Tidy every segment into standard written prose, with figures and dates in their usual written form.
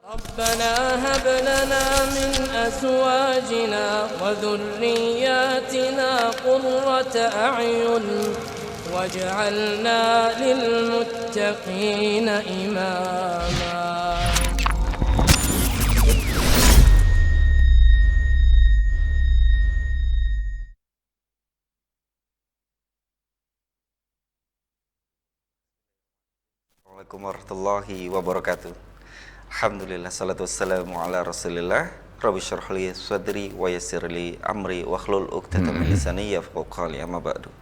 ربنا هب لنا من أزواجنا وذرياتنا قرة أعين واجعلنا للمتقين إماما. Assalamualaikum warahmatullahi wabarakatuh. Alhamdulillah, salatu wassalamu ala rasulillah. Rabbi syrah li sadri wa yassir li amri wahlul 'uqdatam min lisani yafqahu qawli, amma ba'du.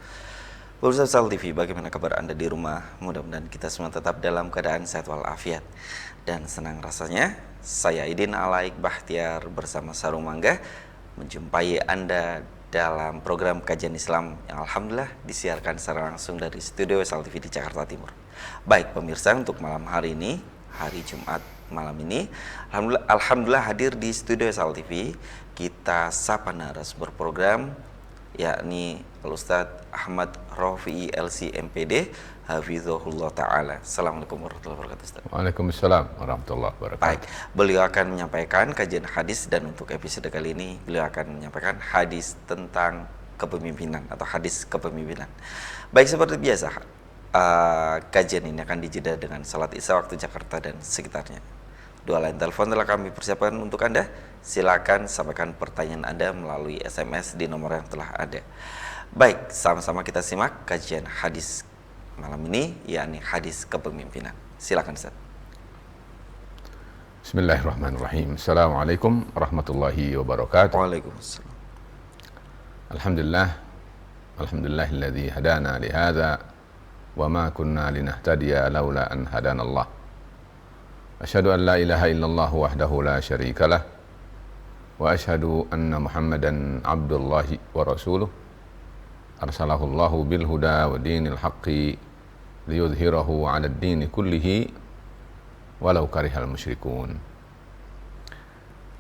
Pemirsa Sal TV, bagaimana kabar Anda di rumah? Mudah-mudahan kita semua tetap dalam keadaan sehat walafiat dan senang rasanya. Saya Aidin Alaik Bahtiar bersama Sarung Mangga menjumpai Anda dalam program kajian Islam yang alhamdulillah disiarkan secara langsung dari studio Sal TV di Jakarta Timur. Baik pemirsa, untuk malam hari ini, hari Jumat malam ini, alhamdulillah hadir di studio Sal TV. Kita sapa narasumber program, yakni Al-Ustadz Ahmad Rafi'i LC MPD Hafizahullah Ta'ala. Assalamualaikum warahmatullahi wabarakatuh, Ustaz. Waalaikumsalam warahmatullahi wabarakatuh. Baik, beliau akan menyampaikan kajian hadis, dan untuk episode kali ini beliau akan menyampaikan hadis tentang kepemimpinan atau hadis kepemimpinan. Baik, seperti biasa, kajian ini akan dijeda dengan salat isya waktu Jakarta dan sekitarnya. Dua line telepon telah kami persiapkan untuk Anda. Silakan sampaikan pertanyaan Anda melalui SMS di nomor yang telah ada. Baik, sama-sama kita simak kajian hadis malam ini, yakni hadis kepemimpinan. Silakan, Ustaz. Bismillahirrahmanirrahim. Assalamualaikum warahmatullahi wabarakatuh. Waalaikumsalam. Alhamdulillahilladzi hadana lihadza wa ma kunna linahtadiya laula an hadanallah. Asyhadu an la ilaha illallah wahdahu la syarikalah wa asyhadu anna Muhammadan abdullahi wa rasuluh arsalahu Allahu bil huda wa dinil haqqi liyudhhirahu 'ala ad-dini kullihi walau karihal musyrikun.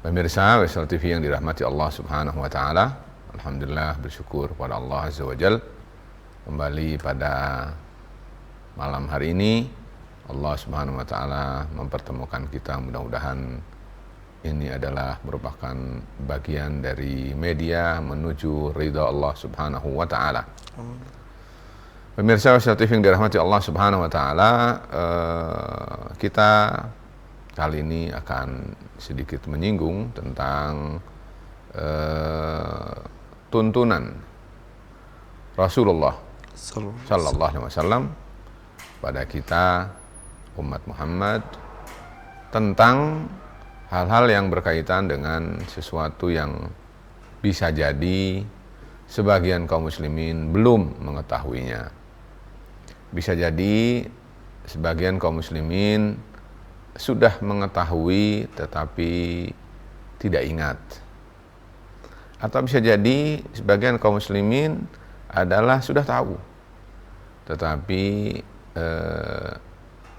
Pemirsa Wesal TV yang dirahmati Allah Subhanahu wa taala, alhamdulillah bersyukur kepada Allah Azza wa Jalla, kembali pada malam hari ini Allah Subhanahu wa taala mempertemukan kita. Mudah-mudahan ini adalah merupakan bagian dari media menuju ridha Allah Subhanahu wa taala. Pemirsa Wasal TV yang dirahmati Allah Subhanahu wa taala, kita kali ini akan sedikit menyinggung tentang tuntunan Rasulullah sallallahu alaihi wasallam pada kita umat Muhammad tentang hal-hal yang berkaitan dengan sesuatu yang bisa jadi sebagian kaum muslimin belum mengetahuinya. Bisa jadi sebagian kaum muslimin sudah mengetahui tetapi tidak ingat. Atau bisa jadi sebagian kaum muslimin adalah sudah tahu tetapi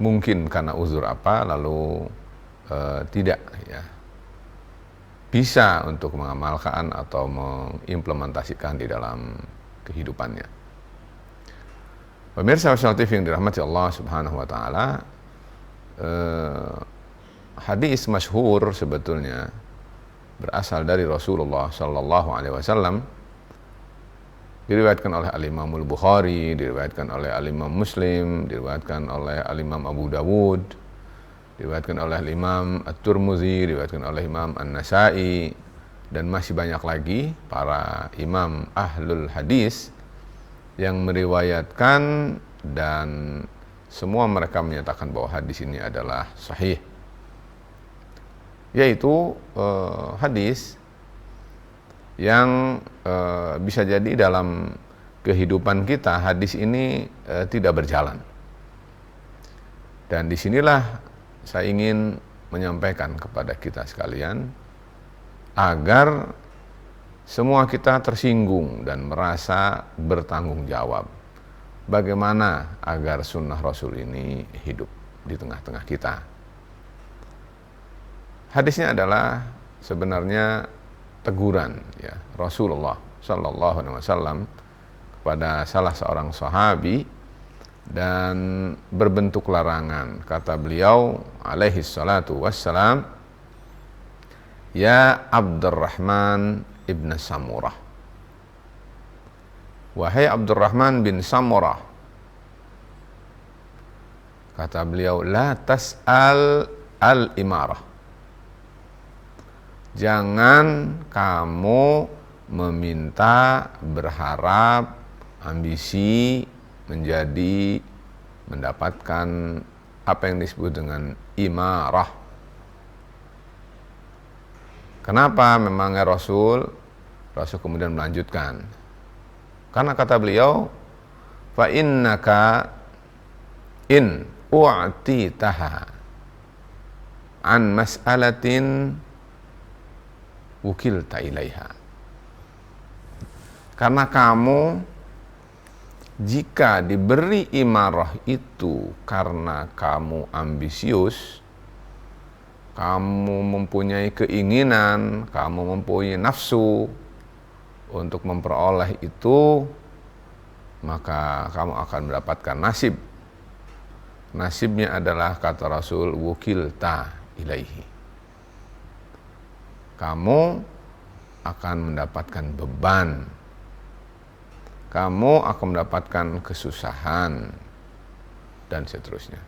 mungkin karena uzur apa lalu tidak bisa untuk mengamalkan atau mengimplementasikan di dalam kehidupannya. Pemirsa Wasal TV yang dirahmati Allah Subhanahu wa taala, hadis masyhur sebetulnya berasal dari Rasulullah sallallahu alaihi wasallam, diriwayatkan oleh Al-Imam Al-Bukhari, diriwayatkan oleh Al-Imam Muslim, diriwayatkan oleh Al-Imam Abu Dawud, diriwayatkan oleh Al-Imam At-Tirmidzi, diriwayatkan oleh Imam An-Nasa'i, dan masih banyak lagi para imam ahlul hadis yang meriwayatkan, dan semua mereka menyatakan bahwa hadis ini adalah sahih, yaitu hadis yang bisa jadi dalam kehidupan kita hadis ini tidak berjalan. Dan disinilah saya ingin menyampaikan kepada kita sekalian agar semua kita tersinggung dan merasa bertanggung jawab bagaimana agar sunnah Rasul ini hidup di tengah-tengah kita. Hadisnya adalah sebenarnya teguran ya Rasulullah sallallahu alaihi wasallam kepada salah seorang sahabi dan berbentuk larangan. Kata beliau alaihi salatu wassalam, ya Abdurrahman ibn Samurah, wahai Abdurrahman bin Samurah, kata beliau, la tas'al al-imarah, jangan kamu meminta, berharap, ambisi mendapatkan apa yang disebut dengan imarah. Kenapa? Memangnya Rasul kemudian melanjutkan, karena kata beliau, fa innaka in u'titaha an mas'alatin wukilta ilaiha. Karena kamu jika diberi imarah itu karena kamu ambisius, kamu mempunyai keinginan, kamu mempunyai nafsu untuk memperoleh itu, maka kamu akan mendapatkan nasib. Nasibnya adalah, kata Rasul, wukilta ilaihi, kamu akan mendapatkan beban, kamu akan mendapatkan kesusahan, dan seterusnya.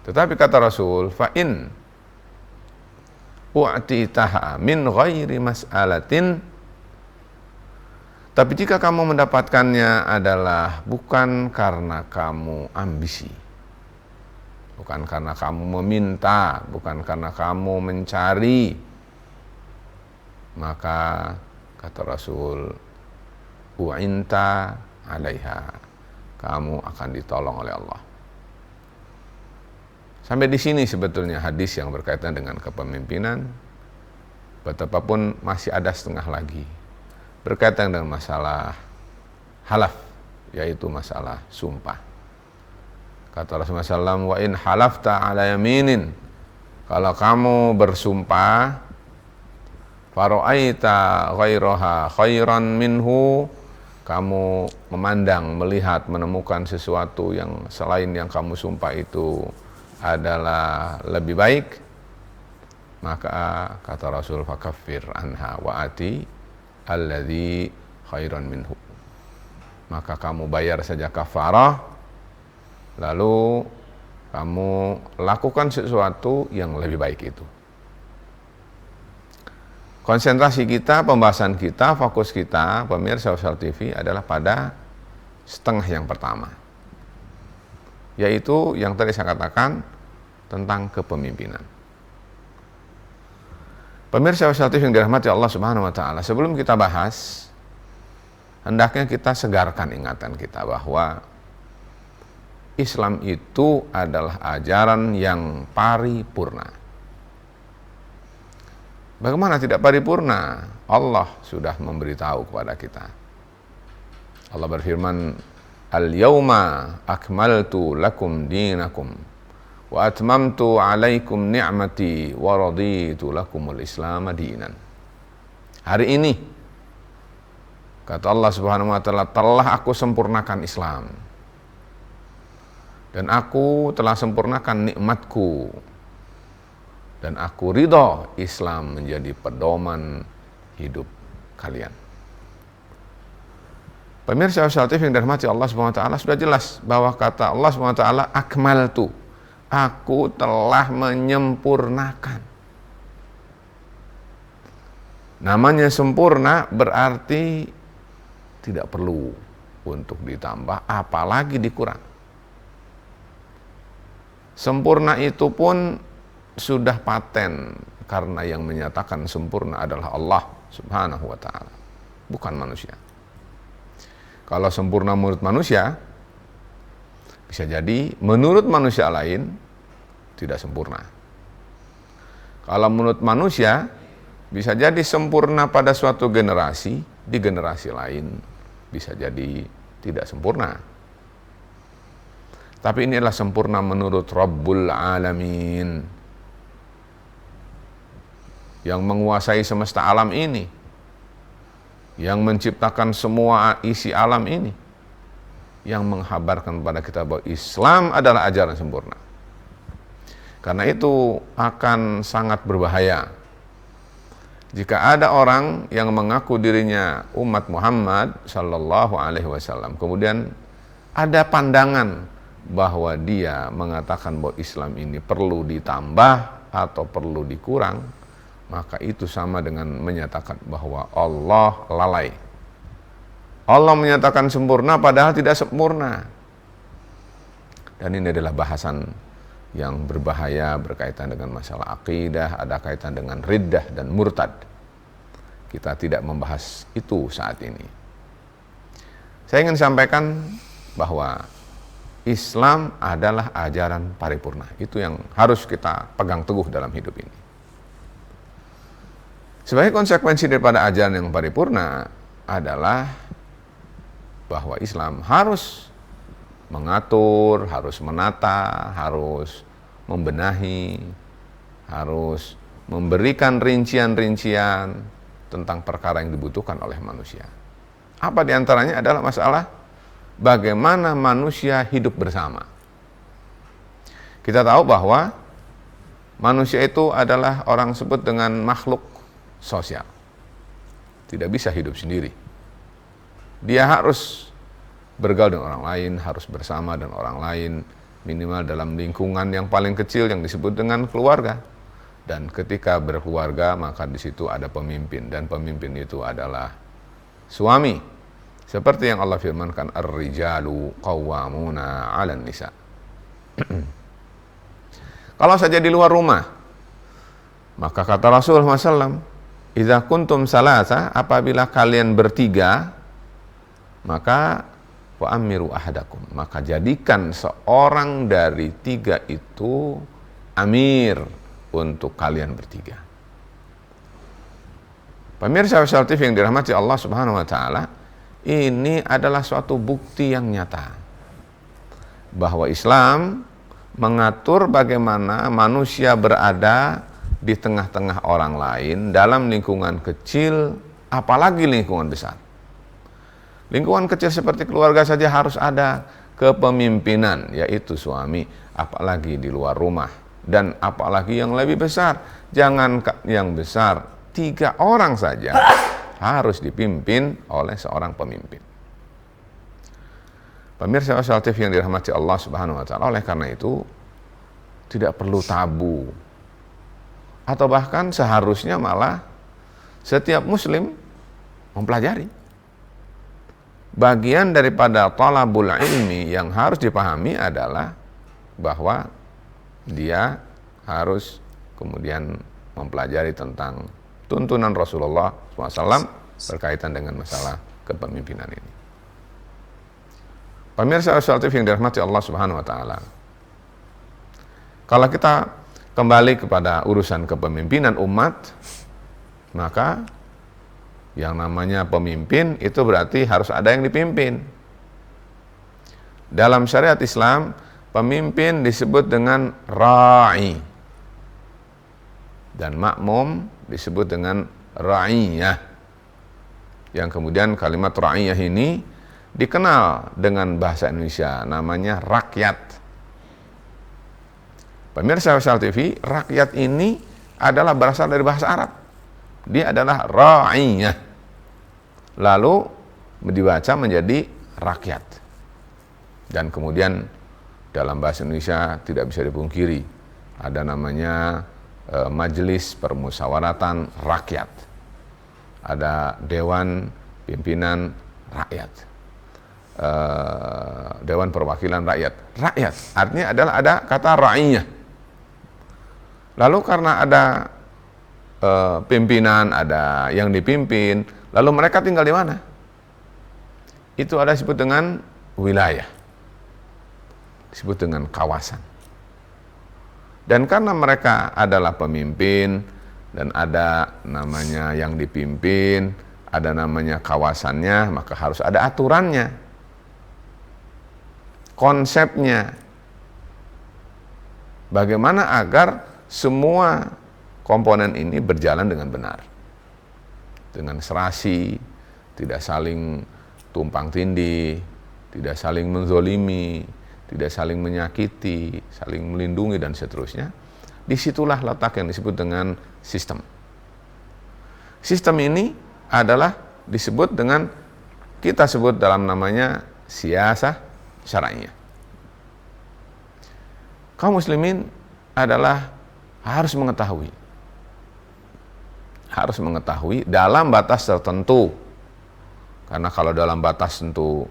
Tetapi kata Rasul, fa'in u'titaha min ghairi mas'alatin, tapi jika kamu mendapatkannya adalah bukan karena kamu ambisi, bukan karena kamu meminta, bukan karena kamu mencari, maka kata Rasul, u'inta alaiha, kamu akan ditolong oleh Allah. Sampai di sini sebetulnya hadis yang berkaitan dengan kepemimpinan. Betapapun masih ada setengah lagi berkaitan dengan masalah halaf, yaitu masalah sumpah. Kata Rasulullah SAW, wa in halafta ala yaminin, kalau kamu bersumpah, faro'aita ghairaha khairan minhu, kamu memandang, melihat, menemukan sesuatu yang selain yang kamu sumpah itu adalah lebih baik, maka kata Rasul, fakaffir anha wa'ati alladhi khairan minhu, maka kamu bayar saja kafarah, lalu kamu lakukan sesuatu yang lebih baik itu. Konsentrasi kita, pembahasan kita, fokus kita, pemirsa Wassal TV adalah pada setengah yang pertama, yaitu yang tadi saya katakan tentang kepemimpinan. Pemirsa Wassal TV yang dirahmati Allah Subhanahu wa taala, sebelum kita bahas, hendaknya kita segarkan ingatan kita bahwa Islam itu adalah ajaran yang paripurna. Bagaimana tidak paripurna? Allah sudah memberitahu kepada kita. Allah berfirman, al-yawma akmaltu lakum dinakum wa atmamtu alaikum ni'mati wa raditu lakumul islam dinan. Hari ini, kata Allah Subhanahu wa taala, telah aku sempurnakan Islam, dan aku telah sempurnakan nikmatku, dan aku ridho Islam menjadi pedoman hidup kalian. Pemirsa Wassal TV yang dirahmati Allah Subhanahu wa taala, sudah jelas bahwa kata Allah Subhanahu wa taala, akmaltu, aku telah menyempurnakan. Namanya sempurna berarti tidak perlu untuk ditambah, apalagi dikurang. Sempurna itu pun sudah paten, karena yang menyatakan sempurna adalah Allah Subhanahu wa taala, bukan manusia. Kalau sempurna menurut manusia, bisa jadi menurut manusia lain tidak sempurna. Kalau menurut manusia, bisa jadi sempurna pada suatu generasi, di generasi lain bisa jadi tidak sempurna. Tapi ini adalah sempurna menurut Rabbul Alamin, yang menguasai semesta alam ini, yang menciptakan semua isi alam ini. yang menghabarkan kepada kita bahwa Islam adalah ajaran sempurna. Karena itu akan sangat berbahaya jika ada orang yang mengaku dirinya umat Muhammad sallallahu alaihi wasallam, kemudian ada pandangan bahwa dia mengatakan bahwa Islam ini perlu ditambah atau perlu dikurang, maka itu sama dengan menyatakan bahwa Allah lalai. Allah menyatakan sempurna padahal tidak sempurna. Dan ini adalah bahasan yang berbahaya berkaitan dengan masalah akidah, ada kaitan dengan riddah dan murtad. Kita tidak membahas itu saat ini. Saya ingin sampaikan bahwa Islam adalah ajaran paripurna. Itu yang harus kita pegang teguh dalam hidup ini. Sebagai konsekuensi daripada ajaran yang paripurna adalah bahwa Islam harus mengatur, harus menata, harus membenahi, harus memberikan rincian-rincian tentang perkara yang dibutuhkan oleh manusia. Apa diantaranya adalah masalah bagaimana manusia hidup bersama. Kita tahu bahwa manusia itu adalah orang sebut dengan makhluk sosial. Tidak bisa hidup sendiri. Dia harus bergaul dengan orang lain, harus bersama dengan orang lain, minimal dalam lingkungan yang paling kecil yang disebut dengan keluarga. Dan ketika berkeluarga, maka di situ ada pemimpin, dan pemimpin itu adalah suami. Seperti yang Allah firmankan, ar-rijalu qawwamuna 'alan nisa. Kalau saja di luar rumah, maka kata Rasulullah SAW, idza kuntum salasa, apabila kalian bertiga, maka wa amiru ahadakum, maka jadikan seorang dari tiga itu amir untuk kalian bertiga. Pemirsa Wasyal TV yang dirahmati Allah Subhanahu wa taala, ini adalah suatu bukti yang nyata bahwa Islam mengatur bagaimana manusia berada di tengah-tengah orang lain dalam lingkungan kecil, apalagi lingkungan besar. Lingkungan kecil seperti keluarga saja harus ada kepemimpinan, yaitu suami, apalagi di luar rumah. Dan apalagi yang lebih besar, jangan yang besar, 3 orang saja harus dipimpin oleh seorang pemimpin. Pemirsa Wasyal TV yang dirahmati Allah Subhanahu wa taala, oleh karena itu tidak perlu tabu, atau bahkan seharusnya malah setiap muslim mempelajari. Bagian daripada talabul ilmi yang harus dipahami adalah bahwa dia harus kemudian mempelajari tentang tuntunan Rasulullah SAW berkaitan dengan masalah kepemimpinan ini. Pemirsa Wasyal TV yang dirahmati Allah Subhanahu wa taala, kalau kita kembali kepada urusan kepemimpinan umat, maka yang namanya pemimpin itu berarti harus ada yang dipimpin. Dalam syariat Islam, pemimpin disebut dengan ra'i, dan makmum disebut dengan ra'iyah, yang kemudian kalimat ra'iyah ini dikenal dengan bahasa Indonesia, namanya rakyat. Pemirsa Wasyal TV, rakyat ini adalah berasal dari bahasa Arab. Dia adalah ra'iyah, lalu dibaca menjadi rakyat. Dan kemudian dalam bahasa Indonesia tidak bisa dipungkiri, ada namanya Majelis Permusyawaratan Rakyat, ada Dewan Pimpinan Rakyat, Dewan Perwakilan Rakyat. Rakyat artinya adalah ada kata ra'iyah. Lalu karena ada pimpinan, ada yang dipimpin, lalu mereka tinggal di mana? Itu ada disebut dengan wilayah, disebut dengan kawasan. Dan karena mereka adalah pemimpin dan ada namanya yang dipimpin, ada namanya kawasannya, maka harus ada aturannya, konsepnya. Bagaimana agar semua komponen ini berjalan dengan benar, dengan serasi, tidak saling tumpang tindih, tidak saling menzolimi, tidak saling menyakiti, saling melindungi dan seterusnya. Disitulah letak yang disebut dengan sistem. Sistem ini adalah disebut dengan, kita sebut dalam namanya siyasah syar'iyah. Kaum muslimin adalah harus mengetahui dalam batas tertentu. Karena kalau dalam batas tentu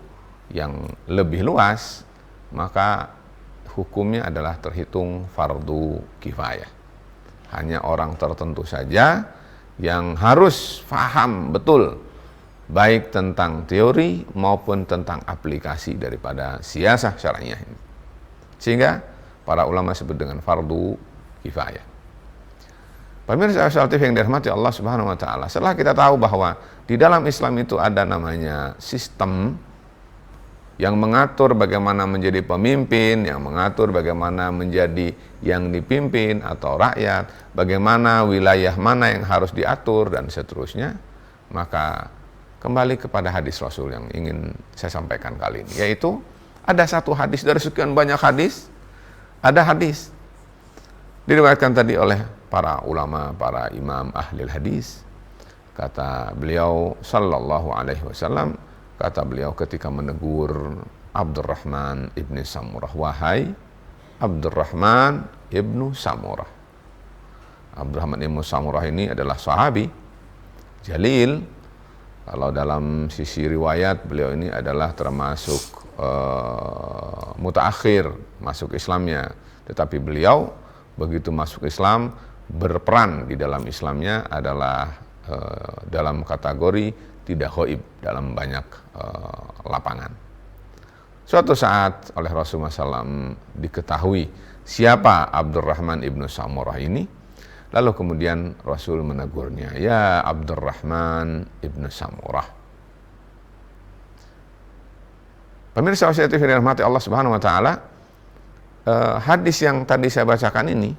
yang lebih luas, maka hukumnya adalah terhitung fardu kifayah. Hanya orang tertentu saja yang harus paham betul baik tentang teori maupun tentang aplikasi daripada siyasah syar'iyah ini. Sehingga para ulama sebut dengan fardu kifayah. Pemirsa Saltif yang dirahmati Allah Subhanahu wa taala, setelah kita tahu bahwa di dalam Islam itu ada namanya sistem yang mengatur bagaimana menjadi pemimpin, yang mengatur bagaimana menjadi yang dipimpin atau rakyat, bagaimana wilayah mana yang harus diatur dan seterusnya, maka kembali kepada hadis Rasul yang ingin saya sampaikan kali ini, yaitu ada satu hadis dari sekian banyak hadis, ada hadis diriwayatkan tadi oleh para ulama, para imam ahli hadis. Kata beliau sallallahu alaihi wasallam, kata beliau ketika menegur Abdurrahman ibn Samurah, wahai Abdurrahman ibn Samurah. Abdurrahman ibn Samurah ini adalah sahabi jalil. Kalau dalam sisi riwayat, beliau ini adalah termasuk mutaakhir masuk Islamnya, tetapi beliau begitu masuk Islam, berperan di dalam Islamnya adalah dalam kategori tidak ghaib dalam banyak lapangan. Suatu saat oleh Rasulullah SAW diketahui siapa Abdurrahman ibnu Samurah ini, lalu kemudian Rasul menegurnya, ya Abdurrahman ibnu Samurah. Pemirsa yang dirahmati Allah Subhanahu wa taala, hadis yang tadi saya bacakan ini,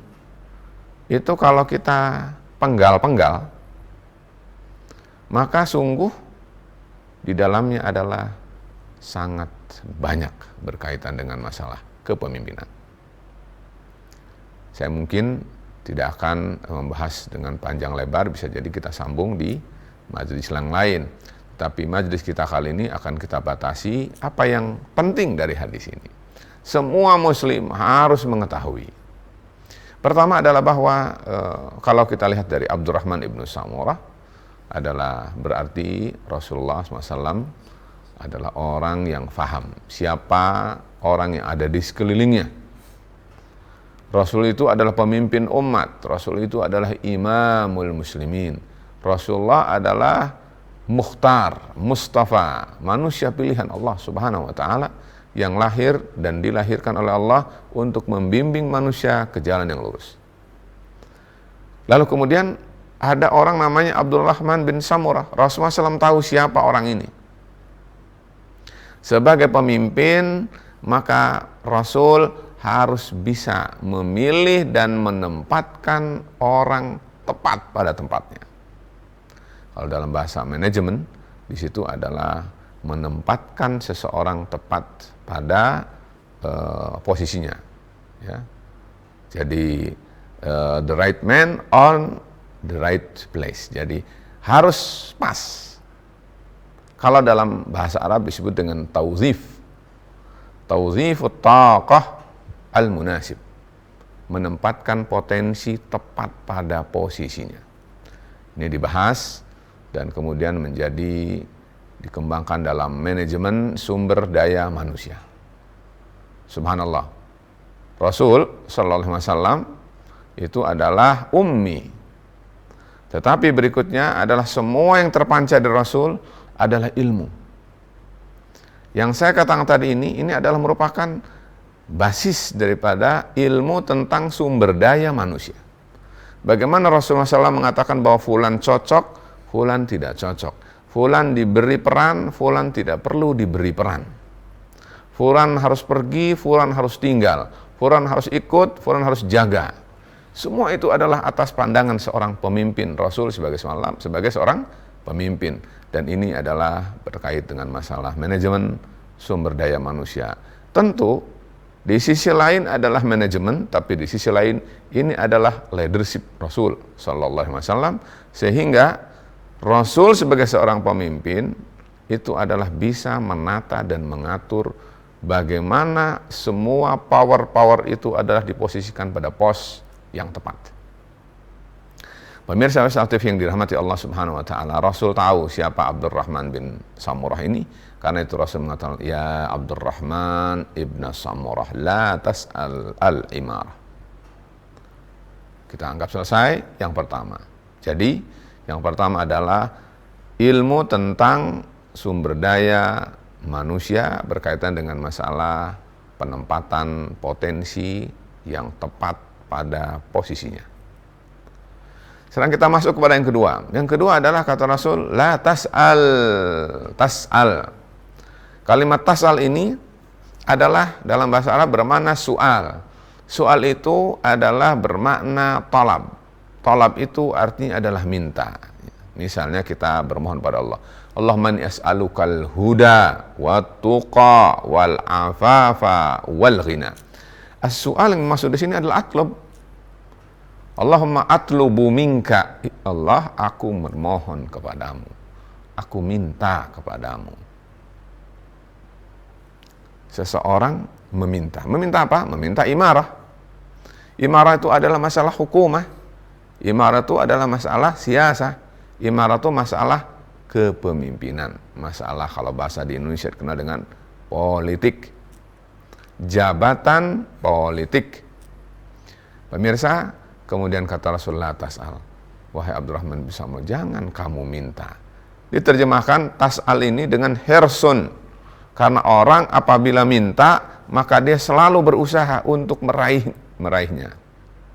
itu kalau kita penggal-penggal, maka sungguh di dalamnya adalah sangat banyak berkaitan dengan masalah kepemimpinan. Saya mungkin tidak akan membahas dengan panjang lebar, bisa jadi kita sambung di majelis yang lain. Tapi majelis kita kali ini akan kita batasi apa yang penting dari hadis ini. Semua muslim harus mengetahui. Pertama adalah bahwa kalau kita lihat dari Abdurrahman ibnu Samurah, adalah berarti Rasulullah SAW adalah orang yang faham siapa orang yang ada di sekelilingnya. Rasul itu adalah pemimpin umat, Rasul itu adalah imamul muslimin, Rasulullah adalah mukhtar, mustafa, manusia pilihan Allah Subhanahu wa taala yang lahir dan dilahirkan oleh Allah untuk membimbing manusia ke jalan yang lurus. Lalu kemudian ada orang namanya Abdurrahman bin Samurah. Rasulullah SAW tahu siapa orang ini. Sebagai pemimpin, maka Rasul harus bisa memilih dan menempatkan orang tepat pada tempatnya. Kalau dalam bahasa manajemen, di situ adalah menempatkan seseorang tepat pada posisinya. Ya. Jadi the right man on the right place. Jadi harus pas. Kalau dalam bahasa Arab disebut dengan tawzif. Tawzifut taqah al-munasib. Menempatkan potensi tepat pada posisinya. Ini dibahas dan kemudian menjadi dikembangkan dalam manajemen sumber daya manusia. Subhanallah. Rasul sallallahu alaihi wasallam itu adalah ummi. Tetapi berikutnya adalah semua yang terpancar dari Rasul adalah ilmu. Yang saya katakan tadi ini adalah merupakan basis daripada ilmu tentang sumber daya manusia. Bagaimana Rasulullah SAW mengatakan bahwa fulan cocok, fulan tidak cocok. Fulan diberi peran, fulan tidak perlu diberi peran. Fulan harus pergi, fulan harus tinggal. Fulan harus ikut, fulan harus jaga. Semua itu adalah atas pandangan seorang pemimpin. Rasul sebagai seorang pemimpin. Dan ini adalah berkait dengan masalah manajemen sumber daya manusia. Tentu di sisi lain adalah manajemen, tapi di sisi lain ini adalah leadership Rasul sallallahu alaihi wasallam, sehingga Rasul sebagai seorang pemimpin itu adalah bisa menata dan mengatur bagaimana semua power itu adalah diposisikan pada pos yang tepat. Pemirsa TV yang dirahmati Allah Subhanahu wa taala, Rasul tahu siapa Abdurrahman bin Samurah ini. Karena itu Rasul mengatakan, ya Abdurrahman ibn Samurah, la tas'al al-imarah. Kita anggap selesai yang pertama. Jadi, yang pertama adalah ilmu tentang sumber daya manusia berkaitan dengan masalah penempatan potensi yang tepat pada posisinya. Sekarang kita masuk kepada yang kedua. Yang kedua adalah kata Rasul, la tas'al. Kalimat tas'al ini adalah dalam bahasa Arab bermakna su'al. Su'al itu adalah bermakna talab. Talab itu artinya adalah minta. Misalnya kita bermohon pada Allah. Allahumma inni as'alukal huda wat tuqa wal afafa wal ghina. As-su'al yang maksud di sini adalah atlub. Allahumma atlubu minka. Allah, aku memohon kepadamu. Aku minta kepadamu. Seseorang meminta. Meminta apa? Meminta imarah. Imarah itu adalah masalah hukumah. Imarah itu adalah masalah siasah. Imarah itu masalah kepemimpinan. Masalah kalau bahasa di Indonesia dikenal dengan politik. Jabatan politik. Pemirsa, kemudian kata Rasulullah tas'al. Wahai Abdurrahman bin Samurah, jangan kamu minta. Diterjemahkan tas'al ini dengan hirsun. Karena orang apabila minta, maka dia selalu berusaha untuk meraihnya.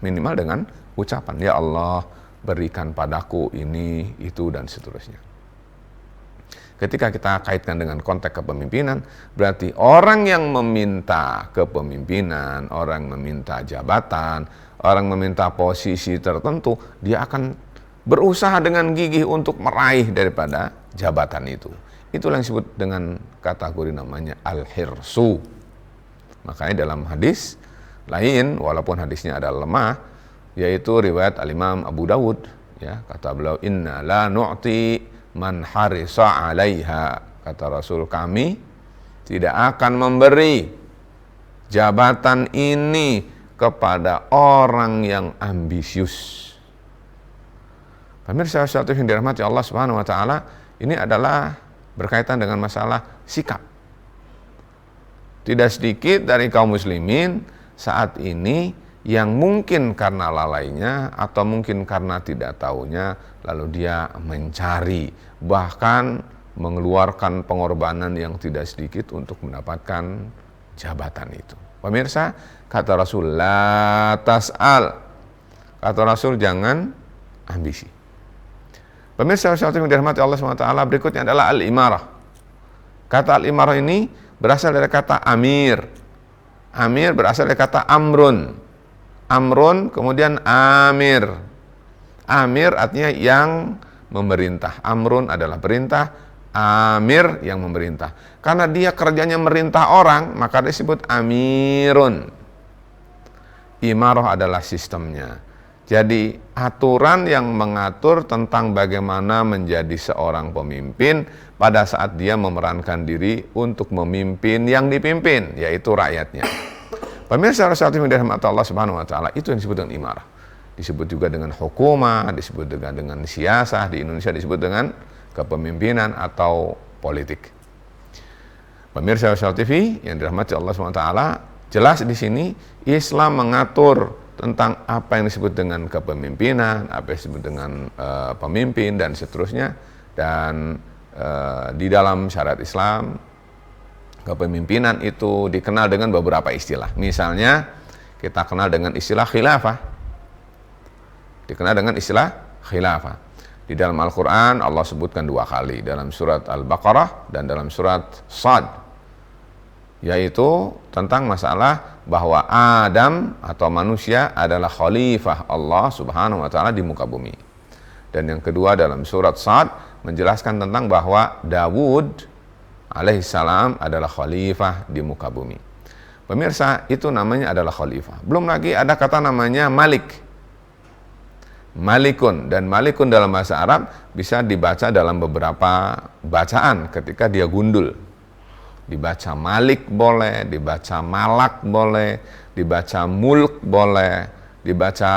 Minimal dengan ucapan, ya Allah, berikan padaku ini, itu, dan seterusnya. Ketika kita kaitkan dengan konteks kepemimpinan, berarti orang yang meminta kepemimpinan, orang meminta jabatan, orang meminta posisi tertentu, dia akan berusaha dengan gigih untuk meraih daripada jabatan itu. Itulah yang disebut dengan kategori namanya al-hirsu. Makanya dalam hadis lain, walaupun hadisnya adalah lemah, yaitu riwayat al-Imam Abu Dawud, ya, kata beliau, inna la nu'ti man harisa 'alaiha. Kata Rasul, kami tidak akan memberi jabatan ini kepada orang yang ambisius. Pemirsa yang dirahmati Allah Subhanahu wa taala, ini adalah berkaitan dengan masalah sikap. Tidak sedikit dari kaum muslimin saat ini yang mungkin karena lalainya atau mungkin karena tidak tahunya, lalu dia mencari, bahkan mengeluarkan pengorbanan yang tidak sedikit untuk mendapatkan jabatan itu. Pemirsa, kata Rasul, la tas'al. Kata Rasul, jangan ambisi. Pemirsa yang dirahmati Allah SWT, berikutnya adalah al-imarah. Kata al-imarah ini berasal dari kata amir. Amir berasal dari kata amrun. Amrun kemudian amir. Amir artinya yang memerintah. Amrun adalah perintah, amir yang memerintah. Karena dia kerjanya merintah orang, maka disebut amirun. Imarah adalah sistemnya. Jadi aturan yang mengatur tentang bagaimana menjadi seorang pemimpin pada saat dia memerankan diri untuk memimpin yang dipimpin, yaitu rakyatnya. Pemirsa yang dirahmati Allah Subhanahu wa taala, itu yang disebut dengan imarah. Disebut juga dengan hukumah, disebut juga dengan siasah, di Indonesia disebut dengan kepemimpinan atau politik. Pemirsa TV yang dirahmati Allah Subhanahu wa taala, jelas di sini Islam mengatur tentang apa yang disebut dengan kepemimpinan, apa yang disebut dengan pemimpin dan seterusnya. Dan di dalam syariat Islam, kepemimpinan itu dikenal dengan beberapa istilah. Misalnya kita kenal dengan istilah khilafah. Dikenal dengan istilah khilafah. Di dalam Al-Quran Allah sebutkan 2 kali, dalam surat Al-Baqarah dan dalam surat Sad, yaitu tentang masalah bahwa Adam atau manusia adalah khalifah Allah Subhanahu wa taala di muka bumi. Dan yang kedua dalam surat Sad menjelaskan tentang bahwa Dawud alaihissalam adalah khalifah di muka bumi. Pemirsa, itu namanya adalah khalifah. Belum lagi ada kata namanya malik. Malikun, dan malikun dalam bahasa Arab bisa dibaca dalam beberapa bacaan ketika dia gundul. Dibaca malik boleh, dibaca malak boleh, dibaca mulk boleh, dibaca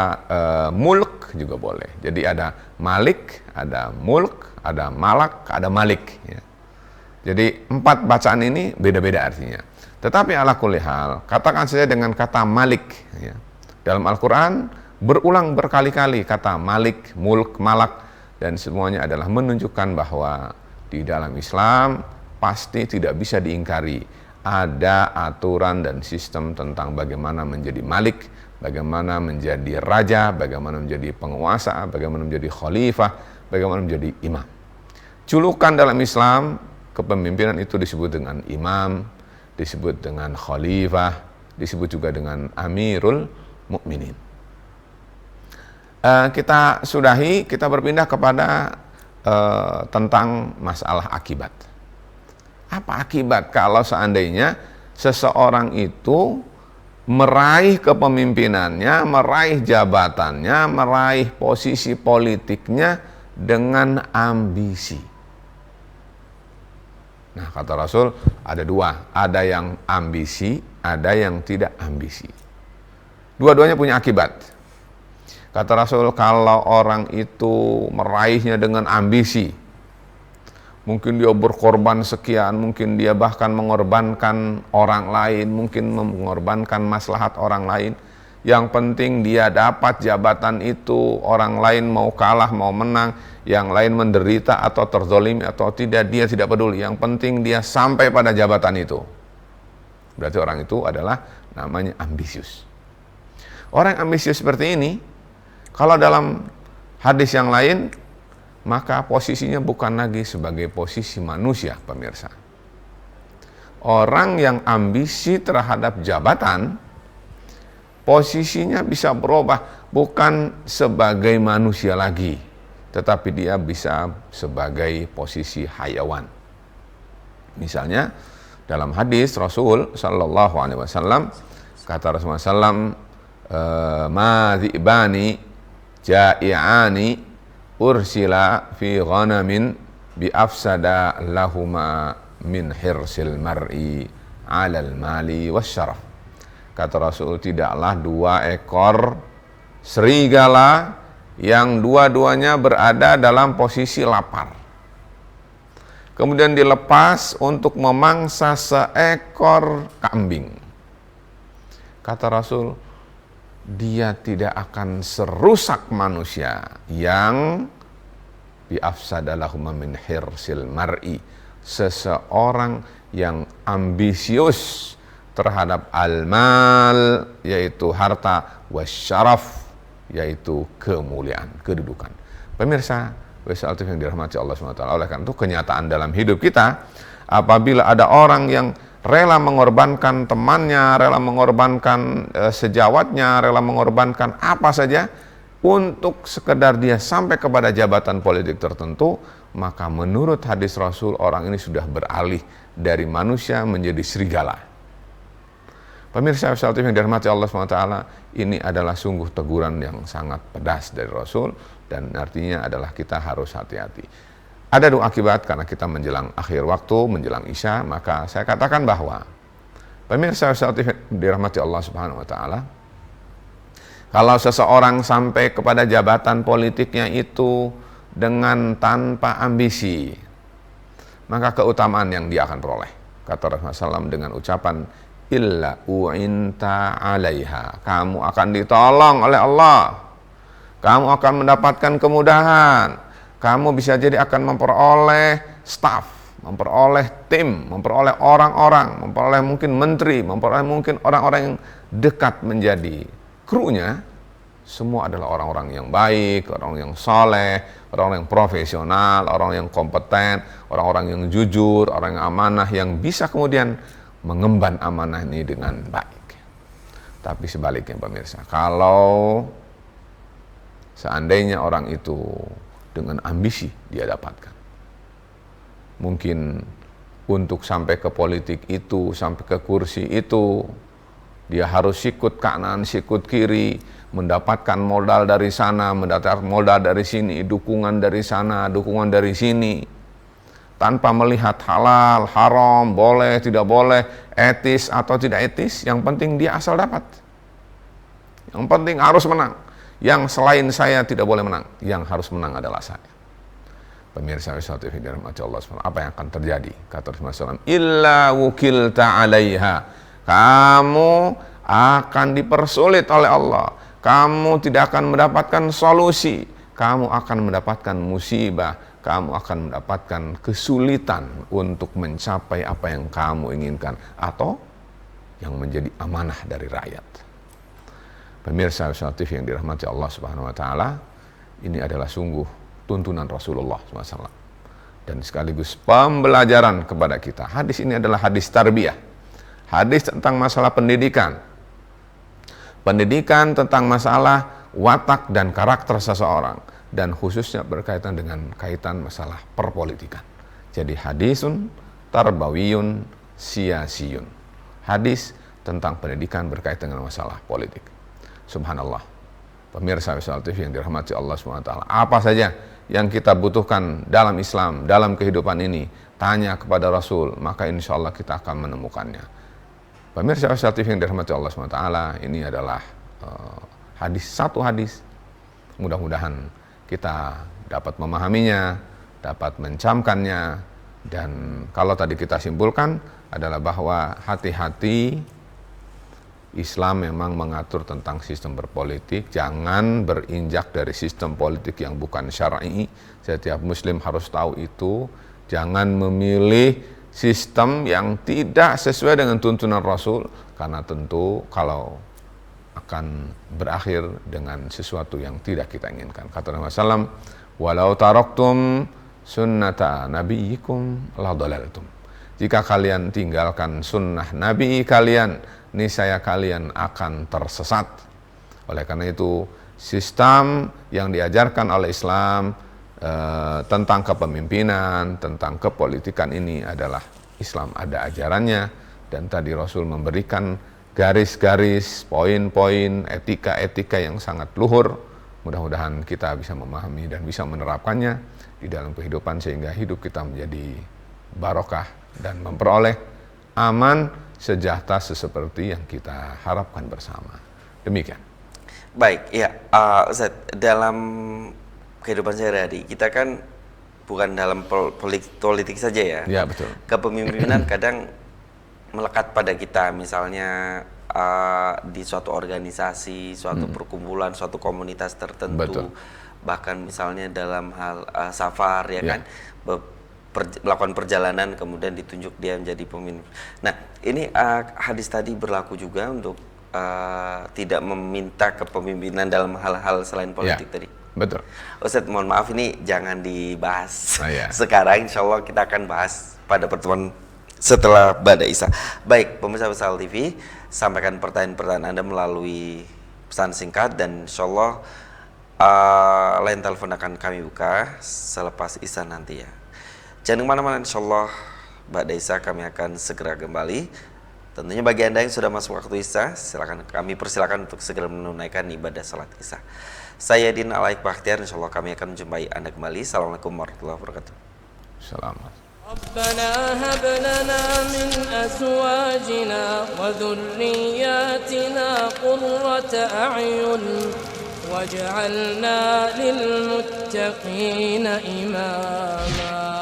mulk juga boleh. Jadi ada malik, ada mulk, ada malak, ada malik. Ya. Jadi 4 bacaan ini beda-beda artinya. Tetapi ala kulli hal, katakan saja dengan kata malik. Ya. Dalam Al-Quran berulang berkali-kali kata malik, mulk, malak, dan semuanya adalah menunjukkan bahwa di dalam Islam pasti tidak bisa diingkari ada aturan dan sistem tentang bagaimana menjadi malik, bagaimana menjadi raja, bagaimana menjadi penguasa, bagaimana menjadi khalifah, bagaimana menjadi imam. Julukan dalam Islam kepemimpinan itu disebut dengan imam, disebut dengan khalifah, disebut juga dengan amirul mukminin. Kita sudahi, kita berpindah kepada tentang masalah akibat. Apa akibat kalau seandainya seseorang itu meraih kepemimpinannya, meraih jabatannya, meraih posisi politiknya dengan ambisi? Nah, kata Rasul ada 2, ada yang ambisi, ada yang tidak ambisi. Dua-duanya punya akibat. Kata Rasul, kalau orang itu meraihnya dengan ambisi, mungkin dia berkorban sekian, mungkin dia bahkan mengorbankan orang lain, mungkin mengorbankan maslahat orang lain. Yang penting dia dapat jabatan itu, orang lain mau kalah, mau menang, yang lain menderita atau terzolimi atau tidak, dia tidak peduli. Yang penting dia sampai pada jabatan itu. Berarti orang itu adalah namanya ambisius. Orang yang ambisius seperti ini, kalau dalam hadis yang lain, maka posisinya bukan lagi sebagai posisi manusia, pemirsa. Orang yang ambisi terhadap jabatan, posisinya bisa berubah, bukan sebagai manusia lagi, tetapi dia bisa sebagai posisi hayawan. Misalnya dalam hadis Rasul Sallallahu Alaihi Wasallam, kata Rasulullah SAW, ma dhi'bani ja'i'ani ursila fi ghanamin bi afsada lahuma min hirsil mar'i 'alal mali wasyaraf. Kata Rasul, tidaklah 2 ekor serigala yang dua-duanya berada dalam posisi lapar, kemudian dilepas untuk memangsa seekor kambing. Kata Rasul, dia tidak akan serusak manusia yang biafsadalahuma min hirsil mar'i, seseorang yang ambisius terhadap al-mal, yaitu harta, wasyaraf, yaitu kemuliaan, kedudukan. Pemirsa WSL TV yang dirahmati Allah SWT, oleh karena itu kenyataan dalam hidup kita, apabila ada orang yang rela mengorbankan temannya, rela mengorbankan sejawatnya, rela mengorbankan apa saja untuk sekedar dia sampai kepada jabatan politik tertentu, maka menurut hadis Rasul, orang ini sudah beralih dari manusia menjadi serigala. Pemirsa yang dirahmati Allah SWT, ini adalah sungguh teguran yang sangat pedas dari Rasul, dan artinya adalah kita harus hati-hati. Ada 2 akibat karena kita menjelang akhir waktu, menjelang Isya, maka saya katakan bahwa pemirsa yang dirahmati Allah Subhanahu wa taala, kalau seseorang sampai kepada jabatan politiknya itu dengan tanpa ambisi, maka keutamaan yang dia akan peroleh. Kata Rasulullah SAW dengan ucapan, illa u'inta 'alaiha, kamu akan ditolong oleh Allah, kamu akan mendapatkan kemudahan, kamu bisa jadi akan memperoleh staf, memperoleh tim, memperoleh orang-orang, memperoleh mungkin menteri, memperoleh mungkin orang-orang yang dekat menjadi krunya. Semua adalah orang-orang yang baik, orang yang soleh, orang yang profesional, orang yang kompeten, orang-orang yang jujur, orang yang amanah, yang bisa kemudian mengemban amanah ini dengan baik. Tapi sebaliknya pemirsa, kalau seandainya orang itu dengan ambisi dia dapatkan, mungkin untuk sampai ke politik itu, sampai ke kursi itu, dia harus sikut kanan, sikut kiri, mendapatkan modal dari sana, mendapatkan modal dari sini, dukungan dari sana, dukungan dari sini, tanpa melihat halal, haram, boleh, tidak boleh, etis atau tidak etis. Yang penting dia asal dapat. Yang penting harus menang. Yang selain saya tidak boleh menang. Yang harus menang adalah saya. Pemirsa Wisata TV dirahmati Allah SWT, apa yang akan terjadi? Kata Rasulullah SAW, illa wukilta alaiha. Kamu akan dipersulit oleh Allah. Kamu tidak akan mendapatkan solusi. Kamu akan mendapatkan musibah. Kamu akan mendapatkan kesulitan untuk mencapai apa yang kamu inginkan atau yang menjadi amanah dari rakyat. Pemirsa Wisata TV yang dirahmati Allah Subhanahu wa taala, ini adalah sungguh tuntunan Rasulullah SAW dan sekaligus pembelajaran kepada kita. Hadis ini adalah hadis tarbiyah, hadis tentang masalah pendidikan tentang masalah watak dan karakter seseorang, dan khususnya berkaitan dengan kaitan masalah perpolitikan. Jadi hadisun tarbawiyun siyasiyun, hadis tentang pendidikan berkaitan dengan masalah politik. Subhanallah, pemirsa Wisal TV yang dirahmati Allah SWT, apa saja yang kita butuhkan dalam Islam, dalam kehidupan ini, tanya kepada Rasul, maka insya Allah kita akan menemukannya. Pemirsa Wisal TV yang dirahmati Allah SWT, ini adalah satu hadis. Mudah-mudahan kita dapat memahaminya, dapat mencamkannya, dan kalau tadi kita simpulkan adalah bahwa hati-hati, Islam memang mengatur tentang sistem berpolitik, jangan berinjak dari sistem politik yang bukan syar'i. Setiap muslim harus tahu itu, jangan memilih sistem yang tidak sesuai dengan tuntunan Rasul, karena tentu kalau akan berakhir dengan sesuatu yang tidak kita inginkan. Kata Nabi SAW, walau taraktum sunnata nabiyikum la dalaltum. Jika kalian tinggalkan sunnah Nabi kalian, niscaya kalian akan tersesat. Oleh karena itu, sistem yang diajarkan oleh Islam tentang kepemimpinan, tentang kepolitikan ini adalah Islam ada ajarannya, dan tadi Rasul memberikan garis-garis, poin-poin, etika-etika yang sangat luhur. Mudah-mudahan kita bisa memahami dan bisa menerapkannya di dalam kehidupan sehingga hidup kita menjadi barokah dan memperoleh aman, sejahtera seperti yang kita harapkan bersama. Demikian. Baik, ya, Ustaz, dalam kehidupan sehari-hari kita kan bukan dalam politik saja ya. Ya, betul. Kepemimpinan kadang melekat pada kita, misalnya di suatu organisasi, suatu perkumpulan, suatu komunitas tertentu. Betul. Bahkan misalnya dalam hal safar ya kan, melakukan perjalanan kemudian ditunjuk dia menjadi pemimpin. Nah, ini hadis tadi berlaku juga untuk tidak meminta kepemimpinan dalam hal-hal selain politik tadi. Betul. Ustaz, mohon maaf ini jangan dibahas sekarang. Insya Allah kita akan bahas pada pertemuan setelah Ba'da Isya. Baik, pemirsa Wisal TV, sampaikan pertanyaan-pertanyaan Anda melalui pesan singkat, dan insya Allah line telepon akan kami buka selepas Isya nanti ya. Jangan kemana-mana, insya Allah Ba'da Isya kami akan segera kembali. Tentunya bagi Anda yang sudah masuk waktu Isya, kami persilakan untuk segera menunaikan ibadah salat Isya. Saya Dina Alaik Bakhtiar, insya Allah kami akan menjumpai Anda kembali. Assalamualaikum warahmatullahi wabarakatuh. Assalamualaikum. ربنا هب لنا من أزواجنا وذرياتنا قرة أعين واجعلنا للمتقين إماما.